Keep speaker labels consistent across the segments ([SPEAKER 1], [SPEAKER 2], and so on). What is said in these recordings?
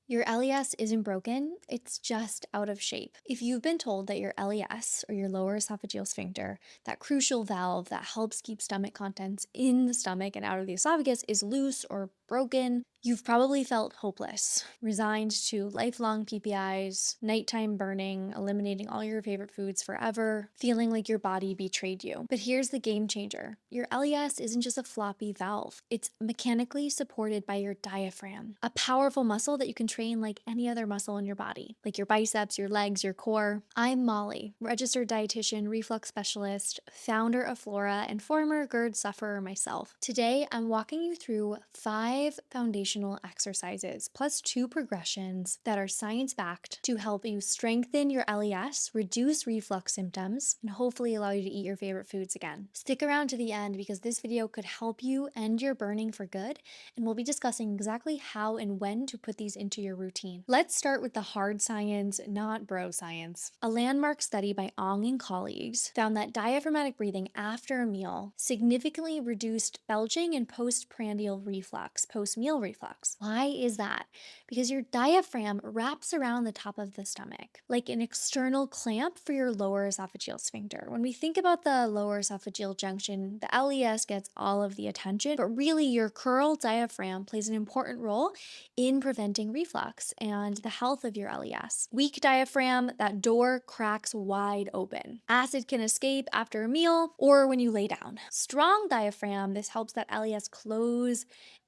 [SPEAKER 1] Your LES isn't broken, it's just out of shape. If you've been told that your LES, or your lower esophageal sphincter, that crucial valve that helps keep stomach contents in the stomach and out of the esophagus, is loose or broken, you've probably felt hopeless, resigned to lifelong PPIs, nighttime burning, eliminating all your favorite foods forever, feeling like your body betrayed you. But here's the game changer. Your LES isn't just a floppy valve. It's mechanically supported by your diaphragm, a powerful muscle that you can train like any other muscle in your body, like your biceps, your legs, your core. I'm Molly, registered dietitian, reflux specialist, founder of Flora, and former GERD sufferer myself. Today, I'm walking you through 5 foundational exercises plus 2 progressions that are science-backed to help you strengthen your LES, reduce reflux symptoms, and hopefully allow you to eat your favorite foods again. Stick around to the end because this video could help you end your burning for good, and we'll be discussing exactly how and when to put these into your routine. Let's start with the hard science, not bro science. A landmark study by Ong and colleagues found that diaphragmatic breathing after a meal significantly reduced belching and postprandial reflux, post-meal reflux. Why is that? Because your diaphragm wraps around the top of the stomach like an external clamp for your lower esophageal sphincter. When we think about the lower esophageal junction, the LES gets all of the attention, but really your crural diaphragm plays an important role in preventing reflux and the health of your LES. Weak diaphragm, that door cracks wide open. Acid can escape after a meal or when you lay down. Strong diaphragm, this helps that LES close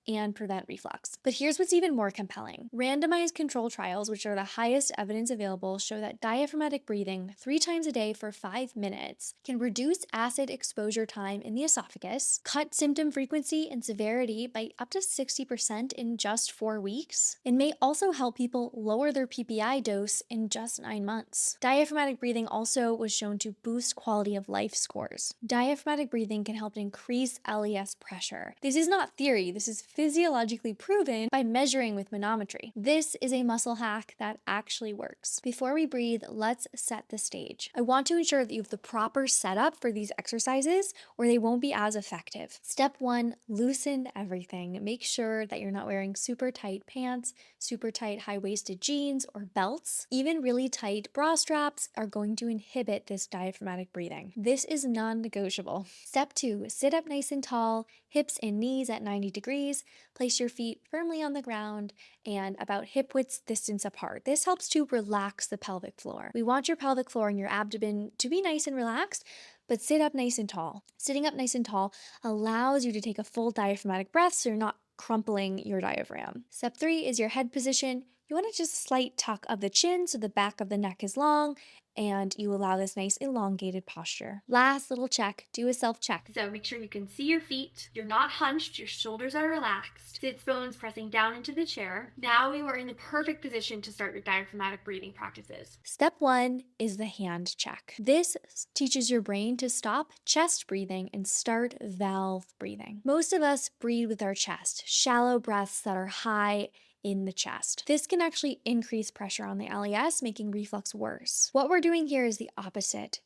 [SPEAKER 1] and prevent reflux. But here's what's even more compelling. Randomized control trials, which are the highest evidence available, show that diaphragmatic breathing 3 times a day for 5 minutes can reduce acid exposure time in the esophagus, cut symptom frequency and severity by up to 60% in just 4 weeks, and may also help people lower their PPI dose in just 9 months. Diaphragmatic breathing also was shown to boost quality of life scores. Diaphragmatic breathing can help increase LES pressure. This is not theory, this is physiologically proven by measuring with manometry. This is a muscle hack that actually works. Before we breathe, let's set the stage. I want to ensure that you have the proper setup for these exercises or they won't be as effective. Step 1, loosen everything. Make sure that you're not wearing super tight pants, super tight high-waisted jeans or belts. Even really tight bra straps are going to inhibit this diaphragmatic breathing. This is non-negotiable. Step 2, sit up nice and tall, hips and knees at 90 degrees. Place your feet firmly on the ground and about hip width distance apart. This helps to relax the pelvic floor. We want your pelvic floor and your abdomen to be nice and relaxed, but sit up nice and tall. Sitting up nice and tall allows you to take a full diaphragmatic breath so you're not crumpling your diaphragm. Step 3 is your head position. You want to just slight tuck of the chin so the back of the neck is long and you allow this nice elongated posture. Last little check, do a self-check. So make sure you can see your feet, you're not hunched, your shoulders are relaxed, sits bones pressing down into the chair. Now you are in the perfect position to start your diaphragmatic breathing practices. Step 1 is the hand check. This teaches your brain to stop chest breathing and start valve breathing. Most of us breathe with our chest, shallow breaths that are high in the chest. This can actually increase pressure on the LES, making reflux worse. What we're doing here is the opposite.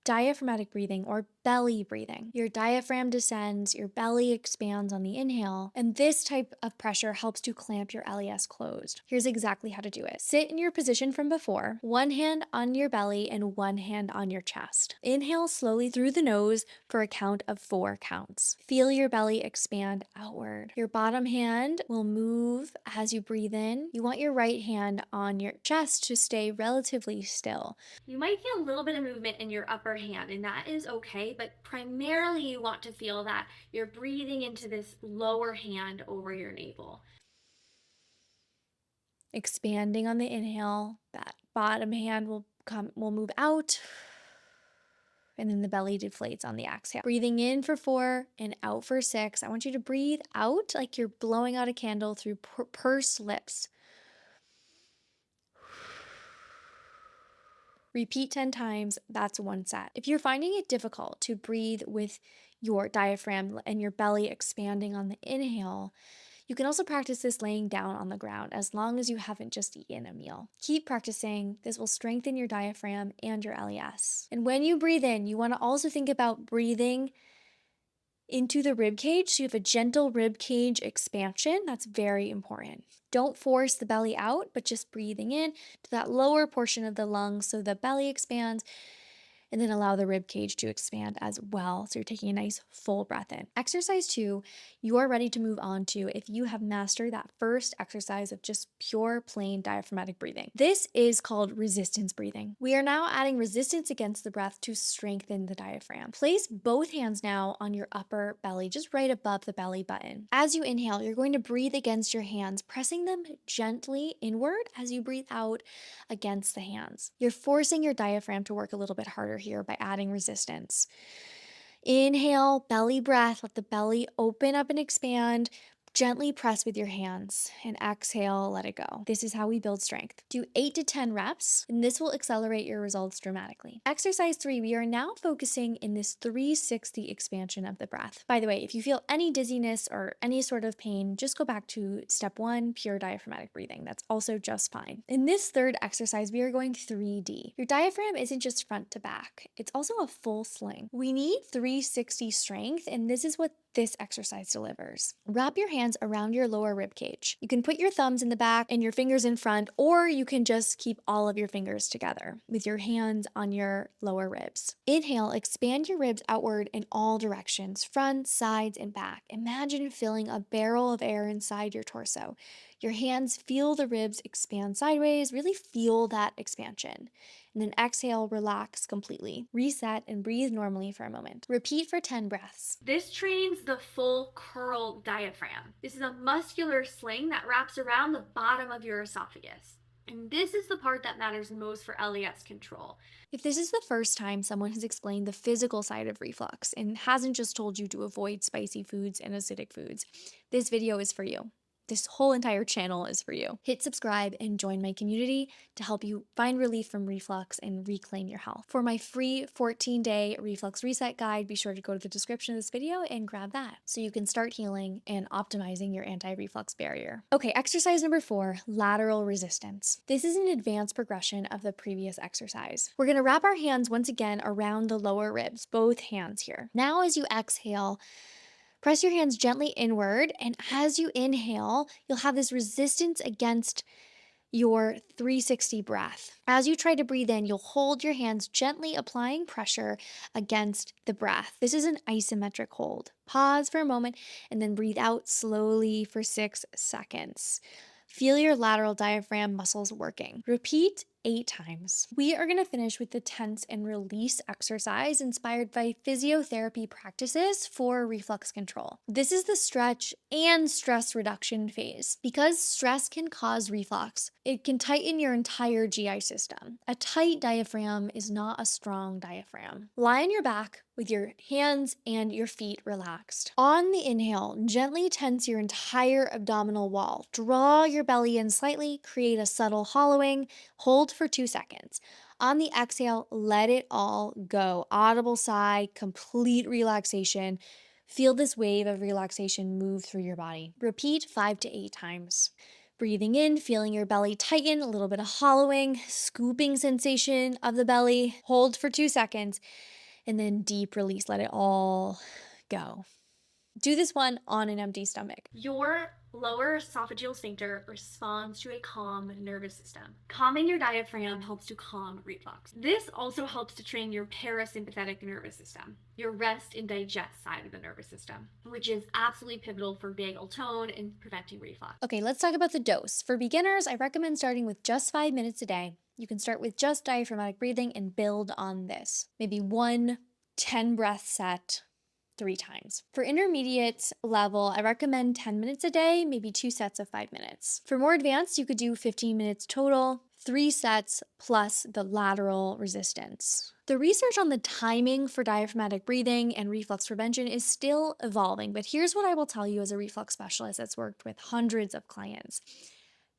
[SPEAKER 1] Diaphragmatic breathing or belly breathing. Your diaphragm descends, your belly expands on the inhale, and this type of pressure helps to clamp your LES closed. Here's exactly how to do it. Sit in your position from before, one hand on your belly and one hand on your chest. Inhale slowly through the nose for a count of 4 counts. Feel your belly expand outward. Your bottom hand will move as you breathe in. You want your right hand on your chest to stay relatively still. You might feel a little bit of movement in your upper hand, and that is okay, but primarily you want to feel that you're breathing into this lower hand over your navel. Expanding on the inhale, that bottom hand will move out, and then the belly deflates on the exhale. Breathing in for 4 and out for 6. I want you to breathe out like you're blowing out a candle through pursed lips. Repeat 10 times, that's 1 set. If you're finding it difficult to breathe with your diaphragm and your belly expanding on the inhale, you can also practice this laying down on the ground as long as you haven't just eaten a meal. Keep practicing. This will strengthen your diaphragm and your LES. And when you breathe in, you want to also think about breathing into the rib cage. So you have a gentle rib cage expansion. That's very important. Don't force the belly out, but just breathing in to that lower portion of the lungs so the belly expands, and then allow the rib cage to expand as well. So you're taking a nice full breath in. Exercise 2, you are ready to move on to if you have mastered that first exercise of just pure plain diaphragmatic breathing. This is called resistance breathing. We are now adding resistance against the breath to strengthen the diaphragm. Place both hands now on your upper belly, just right above the belly button. As you inhale, you're going to breathe against your hands, pressing them gently inward as you breathe out against the hands. You're forcing your diaphragm to work a little bit harder here by adding resistance. Inhale, belly breath, let the belly open up and expand. Gently press with your hands, and exhale, let it go. This is how we build strength. Do 8 to 10 reps, and this will accelerate your results dramatically. Exercise 3, we are now focusing in this 360 expansion of the breath. By the way, if you feel any dizziness or any sort of pain, just go back to step 1, pure diaphragmatic breathing. That's also just fine. In this third exercise, we are going 3D. Your diaphragm isn't just front to back, it's also a full sling. We need 360 strength, and this is what this exercise delivers. Wrap your hands around your lower rib cage. You can put your thumbs in the back and your fingers in front, or you can just keep all of your fingers together with your hands on your lower ribs. Inhale, expand your ribs outward in all directions, front, sides, and back. Imagine filling a barrel of air inside your torso. Your hands feel the ribs expand sideways, really feel that expansion. And then exhale, relax completely. Reset and breathe normally for a moment. Repeat for 10 breaths.
[SPEAKER 2] This trains the full crural diaphragm. This is a muscular sling that wraps around the bottom of your esophagus. And this is the part that matters most for LES control.
[SPEAKER 1] If this is the first time someone has explained the physical side of reflux and hasn't just told you to avoid spicy foods and acidic foods, this video is for you. This whole entire channel is for you. Hit subscribe and join my community to help you find relief from reflux and reclaim your health. For my free 14-day reflux reset guide, be sure to go to the description of this video and grab that so you can start healing and optimizing your anti-reflux barrier. Okay, exercise number 4, lateral resistance. This is an advanced progression of the previous exercise. We're gonna wrap our hands once again around the lower ribs, both hands here. Now as you exhale, press your hands gently inward, and as you inhale, you'll have this resistance against your 360 breath. As you try to breathe in, you'll hold your hands gently applying pressure against the breath. This is an isometric hold. Pause for a moment and then breathe out slowly for 6 seconds. Feel your lateral diaphragm muscles working. Repeat 8 times. We are going to finish with the tense and release exercise inspired by physiotherapy practices for reflux control. This is the stretch and stress reduction phase. Because stress can cause reflux, it can tighten your entire GI system. A tight diaphragm is not a strong diaphragm. Lie on your back with your hands and your feet relaxed. On the inhale, gently tense your entire abdominal wall. Draw your belly in slightly, create a subtle hollowing, hold for 2 seconds. On the exhale, let it all go. Audible sigh, complete relaxation. Feel this wave of relaxation move through your body. Repeat 5 to 8 times. Breathing in, feeling your belly tighten, a little bit of hollowing, scooping sensation of the belly. Hold for 2 seconds, and then deep release. Let it all go. Do this one on an empty stomach.
[SPEAKER 2] Your lower esophageal sphincter responds to a calm nervous system. Calming your diaphragm helps to calm reflux. This also helps to train your parasympathetic nervous system, your rest and digest side of the nervous system, which is absolutely pivotal for vagal tone and preventing reflux.
[SPEAKER 1] Okay, let's talk about the dose. For beginners, I recommend starting with just 5 minutes a day. You can start with just diaphragmatic breathing and build on this. Maybe 1 10-breath set 3 times. For intermediate level, I recommend 10 minutes a day, maybe 2 sets of 5 minutes. For more advanced, you could do 15 minutes total, 3 sets plus the lateral resistance. The research on the timing for diaphragmatic breathing and reflux prevention is still evolving, but here's what I will tell you as a reflux specialist that's worked with hundreds of clients.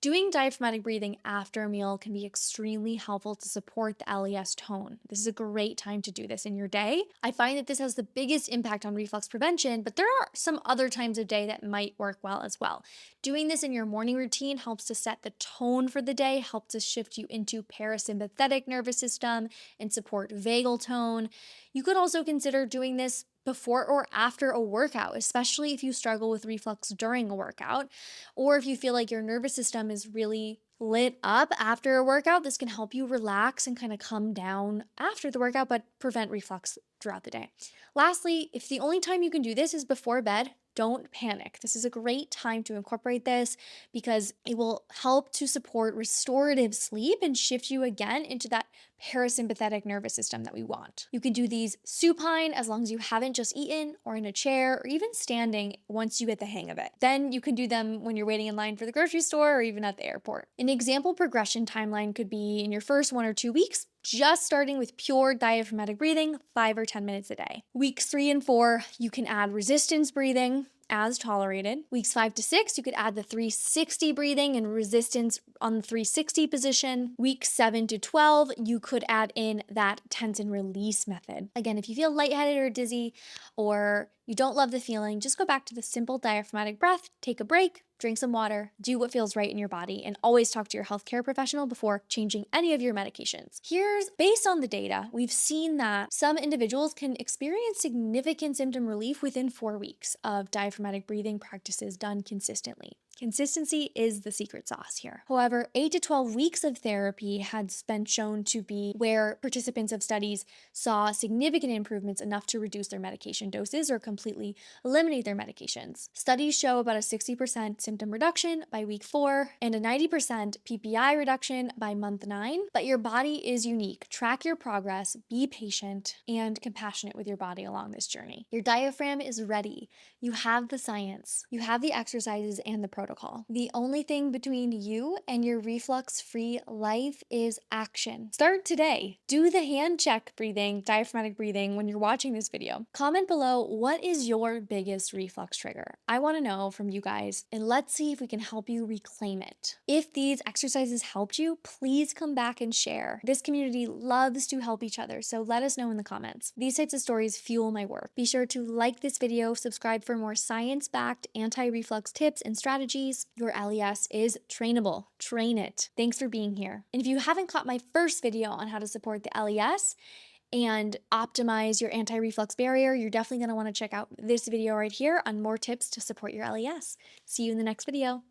[SPEAKER 1] Doing diaphragmatic breathing after a meal can be extremely helpful to support the LES tone. This is a great time to do this in your day. I find that this has the biggest impact on reflux prevention, but there are some other times of day that might work well as well. Doing this in your morning routine helps to set the tone for the day, helps to shift you into parasympathetic nervous system and support vagal tone. You could also consider doing this before or after a workout, especially if you struggle with reflux during a workout, or if you feel like your nervous system is really lit up after a workout. This can help you relax and kind of come down after the workout, but prevent reflux throughout the day. Lastly, if the only time you can do this is before bed, don't panic. This is a great time to incorporate this because it will help to support restorative sleep and shift you again into that parasympathetic nervous system that we want. You can do these supine as long as you haven't just eaten, or in a chair, or even standing once you get the hang of it. Then you can do them when you're waiting in line for the grocery store or even at the airport. An example progression timeline could be in your first 1 or 2 weeks, just starting with pure diaphragmatic breathing, 5 or 10 minutes a day. Weeks 3 and 4, you can add resistance breathing as tolerated. Weeks 5 to 6, you could add the 360 breathing and resistance on the 360 position. Weeks 7 to 12, you could add in that tense and release method. Again, if you feel lightheaded or dizzy, or you don't love the feeling, just go back to the simple diaphragmatic breath, take a break, drink some water, do what feels right in your body, and always talk to your healthcare professional before changing any of your medications. Based on the data, we've seen that some individuals can experience significant symptom relief within 4 weeks of diaphragmatic breathing practices done consistently. Consistency is the secret sauce here. However, 8 to 12 weeks of therapy has been shown to be where participants of studies saw significant improvements enough to reduce their medication doses or completely eliminate their medications. Studies show about a 60% symptom reduction by week 4 and a 90% PPI reduction by month 9. But your body is unique. Track your progress, be patient, and compassionate with your body along this journey. Your diaphragm is ready. You have the science, you have the exercises and the protocol. The only thing between you and your reflux-free life is action. Start today. Do the hand check breathing, diaphragmatic breathing when you're watching this video. Comment below, what is your biggest reflux trigger? I want to know from you guys, and let's see if we can help you reclaim it. If these exercises helped you, please come back and share. This community loves to help each other, so let us know in the comments. These types of stories fuel my work. Be sure to like this video, subscribe for more science-backed anti-reflux tips and strategies. Your LES is trainable. Train it. Thanks for being here. And if you haven't caught my first video on how to support the LES and optimize your anti-reflux barrier, you're definitely going to want to check out this video right here on more tips to support your LES. See you in the next video.